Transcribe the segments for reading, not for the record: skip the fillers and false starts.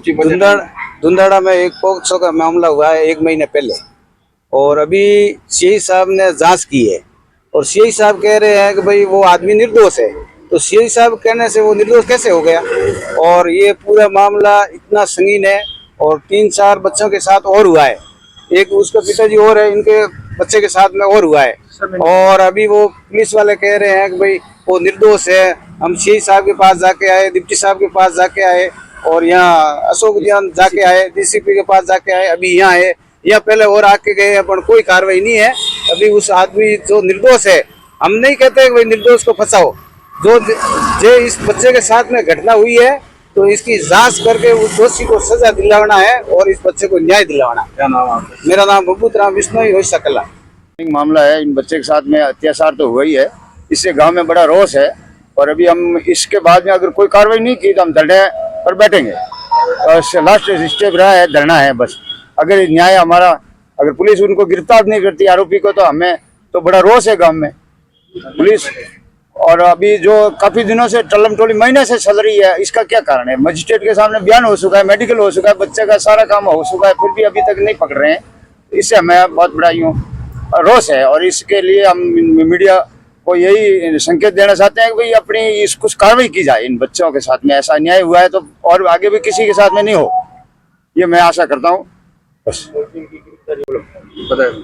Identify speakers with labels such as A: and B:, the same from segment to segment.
A: धुंधाड़ा में एक पोक्सो का मामला हुआ है 1 महीने पहले, और अभी सीआई साहब ने जांच की है और सीआई साहब कह रहे हैं कि भाई वो आदमी निर्दोष है। तो सीआई साहब कहने से वो निर्दोष कैसे हो गया? और ये पूरा मामला इतना संगीन है और 3-4 बच्चों के साथ और हुआ है, एक उसका पिताजी और है, इनके बच्चे के साथ में और हुआ है। और अभी वो पुलिस वाले कह रहे हैं कि भाई वो निर्दोष है। हम सीआई साहब के पास जाके आए, डिप्टी साहब के पास जाके आए और यहाँ अशोक उद्यान जाके आए, डीसीपी के पास जाके आए, अभी यहाँ है, या पहले और आके गए हैं, पर कोई कार्रवाई नहीं है। अभी उस आदमी जो निर्दोष है, हम नहीं कहते कि भाई निर्दोष को फंसाओ, जो इस बच्चे के साथ में घटना हुई है तो इसकी जांच करके उस दोषी को सजा दिलाना है और इस बच्चे को न्याय दिलाना है। क्या नाम है आपका? मेरा नाम बबूत राम विश्नोई हो सकला।
B: मामला है, इन बच्चे के साथ में अत्याचार तो हुआ ही है, इससे गांव में बड़ा रोष है। और अभी हम इसके बाद में अगर कोई कार्रवाई नहीं की तो हम धरने पर बैठेंगे। और लास्ट स्टेप रहा है धरना है बस। अगर न्याय हमारा, अगर पुलिस उनको गिरफ्तार नहीं करती आरोपी को, तो हमें तो बड़ा रोष है गांव में पुलिस। और अभी जो काफी दिनों से टल्लम टोली महीने से चल रही है, इसका क्या कारण है? मजिस्ट्रेट के सामने बयान हो चुका है, मेडिकल हो चुका है, बच्चे का सारा काम हो चुका है, फिर भी अभी तक नहीं पकड़ रहे हैं। इससे हमें बहुत बड़ा यूँ रोष है और इसके लिए हम मीडिया को यही संकेत देना चाहते हैं कि भाई अपनी इस कुछ कार्रवाई की जाए इन बच्चों के साथ में। ऐसा अन्याय हुआ है तो और आगे भी किसी के साथ में नहीं हो, ये मैं आशा करता हूँ बस।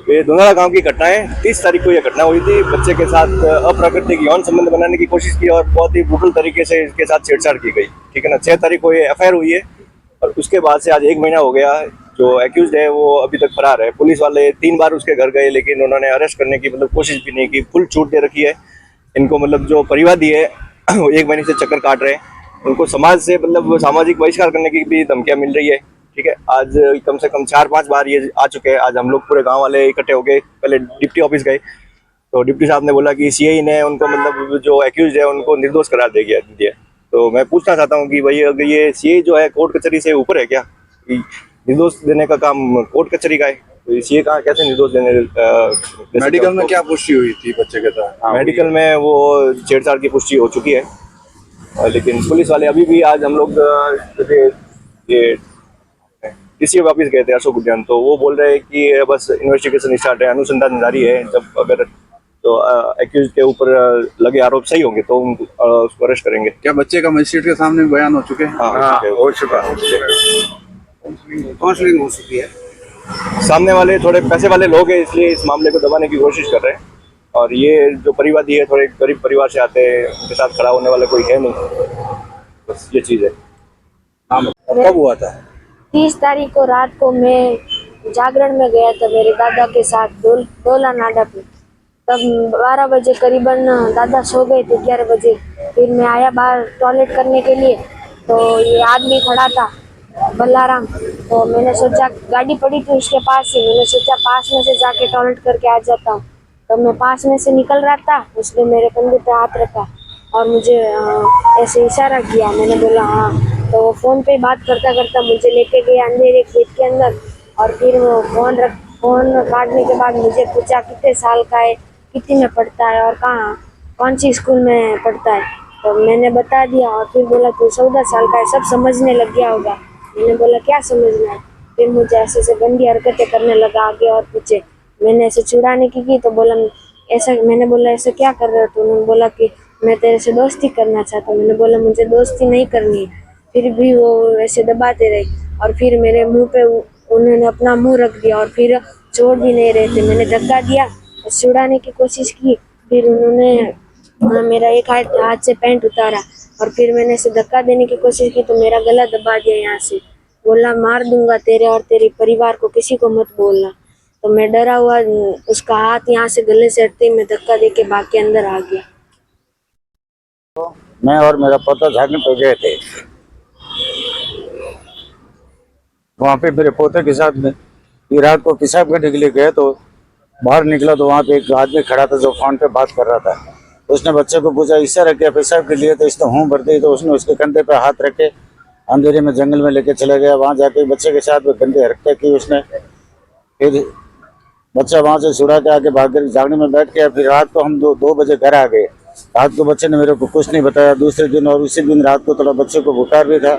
C: ये धुंधाड़ा गांव की घटना है। 30 तारीख को यह घटना हुई थी। बच्चे के साथ अप्राकृतिक यौन संबंध बनाने की कोशिश की और बहुत ही ब्रूटल तरीके से इसके साथ छेड़छाड़ की गई, ठीक है ना। 6 तारीख को ये एफआईआर हुई है और उसके बाद से आज 1 महीना हो गया। जो एक्यूज है वो अभी तक फरार है। पुलिस वाले 3 बार उसके घर गए लेकिन उन्होंने अरेस्ट करने की कोशिश भी नहीं की। फुल छूट दे रखी है इनको। जो परिवादी है वो 1 महीने से चक्कर काट रहे हैं। उनको समाज से सामाजिक बहिष्कार करने की भी धमकियां मिल रही है, ठीक है। आज कम से कम 4-5 बार ये आ चुके हैं। आज हम लोग पूरे गांव वाले इकट्ठे हो गए, पहले डिप्टी ऑफिस गए तो डिप्टी साहब ने बोला कि सीआई ने उनको जो एक्यूज है उनको निर्दोष करार दे दिया। तो मैं पूछना चाहता हूँ कि भाई अगर ये सीआई जो है कोर्ट कचहरी से ऊपर है क्या? निर्दोष देने का काम कोर्ट कचहरी का है, तो सीए कहाँ कैसे निर्दोष देने?
D: मेडिकल में क्या पुष्टि हुई थी बच्चे के साथ?
C: मेडिकल में वो छेड़छाड़ की पुष्टि हो चुकी है, लेकिन पुलिस वाले अभी भी आज हम लोग ये डीसी ऑफिस गए थे अशोक उद्यान, तो वो बोल रहे हैं कि बस इन्वेस्टिगेशन स्टार्ट है, अनुसंधान जारी है। जब अगर तो एक्यूज के ऊपर लगे आरोप सही होंगे तो उसको अरेस्ट करेंगे।
D: क्या बच्चे का मजिस्ट्रेट के सामने बयान हो चुके हैं?
C: हाँ,
D: हो चुका है।
A: काउंसलिंग हो चुकी है।
C: सामने वाले थोड़े पैसे वाले लोग हैं, इसलिए इस मामले को दबाने की कोशिश कर रहे हैं। और ये जो परिवादी है थोड़े गरीब परिवार से आते हैं, उनके साथ खड़ा होने वाला कोई है नहीं, बस ये चीज़ है।
A: कब हुआ था?
E: 30 तारीख को रात को मैं जागरण में गया था मेरे दादा के साथ डोला नाडा पे। तब 12 बजे करीबन दादा सो गए थे, 11 बजे। फिर मैं आया बाहर टॉयलेट करने के लिए, तो ये आदमी खड़ा था बल्लाराम। तो मैंने सोचा गाड़ी पड़ी थी उसके पास से, मैंने सोचा पास में से जाके टॉयलेट करके आ जाता हूँ। तो मैं पास में से निकल रहा था, उसने मेरे कंधे पे हाथ रखा और मुझे ऐसे इशारा किया। मैंने बोला हाँ। तो वो फ़ोन पे बात करता करता मुझे लेके गया अंधेरे खेत के अंदर। और फिर वो फ़ोन काटने के बाद मुझे पूछा कितने साल का है, कितनी में पढ़ता है और कौन सी स्कूल में पढ़ता है। तो मैंने बता दिया और फिर बोला तू 14 साल का है, सब समझने लग गया होगा। मैंने बोला क्या समझना है? फिर मुझे ऐसे गंदी हरकतें करने लगा आगे और पीछे। मैंने ऐसे छुड़ाने की तो बोला ऐसा। मैंने बोला ऐसा क्या कर रहे हो? तो उन्होंने बोला कि मैं तेरे से दोस्ती करना चाहता हूँ। मैंने बोला मुझे दोस्ती नहीं करनी है। फिर भी वो ऐसे दबाते रहे और फिर मेरे मुंह पे उन्होंने अपना मुंह रख दिया और फिर छोड़ भी नहीं रहे थे। मैंने धक्का दिया और छुड़ाने की कोशिश की। फिर उन्होंने मेरा एक हाथ से पैंट उतारा और फिर मैंने ऐसे धक्का देने की कोशिश की तो मेरा गला दबा दिया यहाँ से। बोला मार दूंगा तेरे और तेरे परिवार को, किसी को मत बोलना। तो मैं डरा हुआ उसका हाथ यहाँ से गले से हटते ही मैं धक्का दे के भाग के अंदर आ गया।
B: तो मैं और मेरा पोता झाड़ने पे गए थे, वहाँ पे मेरे पोते के साथ में ये रात को पेशाब करने के लिए गए तो बाहर निकला तो वहाँ पे एक आदमी खड़ा था जो फोन पे बात कर रहा था। उसने बच्चे को पूछा इशारा किया पेशाब के लिए, तो इसने हूँ भर दी। तो उसने उसके कंधे पे हाथ रखे अंधेरे में जंगल में लेके चला गया। वहाँ जाके बच्चे के साथ में गंदे हरकतें की उसने। फिर बच्चा वहाँ से छुड़ा के आके भाग कर जागने में बैठ गया। फिर रात को हम 2 बजे घर आ गए। रात को बच्चे ने मेरे को कुछ नहीं बताया। दूसरे दिन और उसी दिन रात को थोड़ा बच्चे को बुखार भी था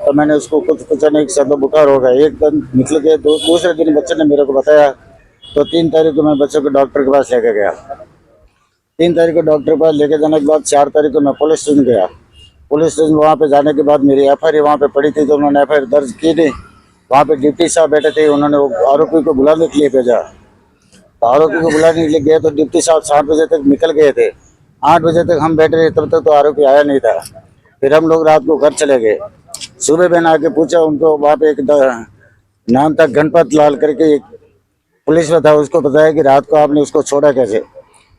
B: तो मैंने उसको कुछ नहीं सब बुखार हो गया, एक दिन निकल गए। दूसरे दिन बच्चे ने मेरे को बताया, तो 3 तारीख को मैं बच्चे को डॉक्टर के पास लेके गया। 3 तारीख को डॉक्टर के पास लेके जाने के बाद 4 तारीख को मैं पुलिस स्टेशन गया। पुलिस स्टेशन वहाँ पे जाने के बाद मेरी FIR वहाँ पे पड़ी थी, तो उन्होंने FIR दर्ज की नहीं। वहाँ पे डिप्टी साहब बैठे थे, उन्होंने वो आरोपी को बुलाने के लिए भेजा। तो आरोपी को बुलाने के लिए गए तो डिप्टी साहब 7 बजे तक निकल गए थे। 8 बजे तक हम बैठे रहे, तब तक तो आरोपी आया नहीं था। फिर हम लोग रात को घर चले गए। सुबह मैंने आके पूछा उनको, वहाँ पे एक नाम था गणपत लाल करके एक पुलिस में था, उसको बताया कि रात को आपने उसको छोड़ा कैसे।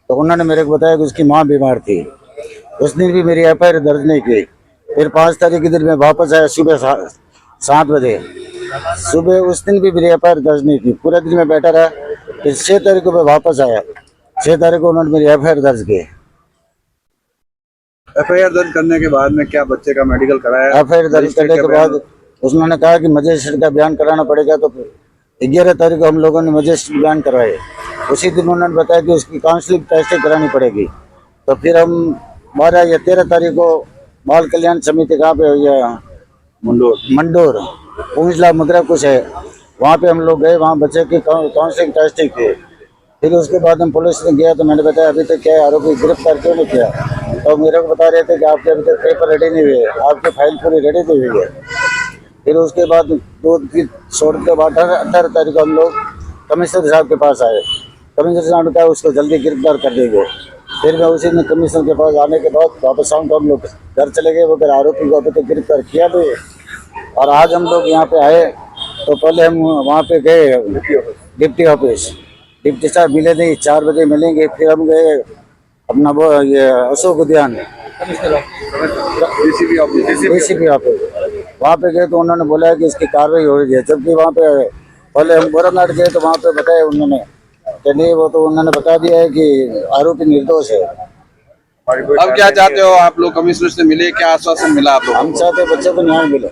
B: तो उन्होंने मेरे को बताया कि उसकी माँ बीमार थी। उस दिन भी मेरी FIR दर्ज नहीं की। फिर 5 तारीख के दिन मैं वापस आया सुबह 7 बजे। सुबह उस दिन भी मेरी FIR दर्ज नहीं की, पूरा दिन मैं बैठा रहा। फिर 6 तारीख को मैं वापस आया। 6 तारीख को उन्होंने मेरी FIR दर्ज की।
D: FIR दर्ज करने के बाद में क्या बच्चे का मेडिकल कराया?
B: FIR दर्ज करने के बाद उन्होंने कहा कि मजिस्ट्रेट का बयान कराना पड़ेगा। तो 11 तारीख को हम लोगों ने मजिस्ट्रेट बयान करवाए। उसी दिन उन्होंने बताया कि उसकी काउंसलिंग टेस्टिंग करानी पड़ेगी। तो फिर हम 12 या 13 तारीख को बाल कल्याण समिति कहाँ पे हुई है, मंडोर पूंजला मुद्रा कुछ है, वहाँ पे हम लोग गए। वहाँ बच्चे की काउंसलिंग टेस्टिंग की। फिर उसके बाद हम पुलिस में गया, तो मैंने बताया अभी तक क्या है, आरोपी गिरफ्तार क्यों नहीं किया। तो मेरे को बता रहे थे कि आपके अभी तक पेपर रेडी नहीं हुए, आपकी फाइल पूरी रेडी नहीं हुई है। फिर उसके बाद 2 छोड़ के बाद 18 तारीख को हम लोग कमिश्नर साहब के पास आए। कमिश्नर साहब ने कहा उसको जल्दी गिरफ्तार कर देंगे। फिर मैं उसी दिन कमिश्नर के पास आने के बाद वापस शाम को हम लोग घर चले गए। वो फिर आरोपी को अभी तक गिरफ्तार किया नहीं। और आज हम लोग यहाँ पे आए, तो पहले हम वहाँ पे गए डिप्टी ऑफिस। डिप्टी साहब मिले नहीं, 4 बजे मिलेंगे। फिर हम गए अपना वो ये अशोक उद्यान
D: DCP
B: ऑफिस, वहाँ पे गए तो उन्होंने बोला कि इसकी कार्रवाई हो रही है। जबकि वहाँ पे पहले हम गोरखनाथ गए तो वहाँ पे बताया उन्होंने कि नहीं, वो तो उन्होंने बता दिया है कि आरोपी निर्दोष है।
D: अब क्या चाहते हो आप लोग? कमिश्नर से मिले, क्या आश्वासन मिला आप लोग?
B: हम चाहते बच्चे को न्याय मिले।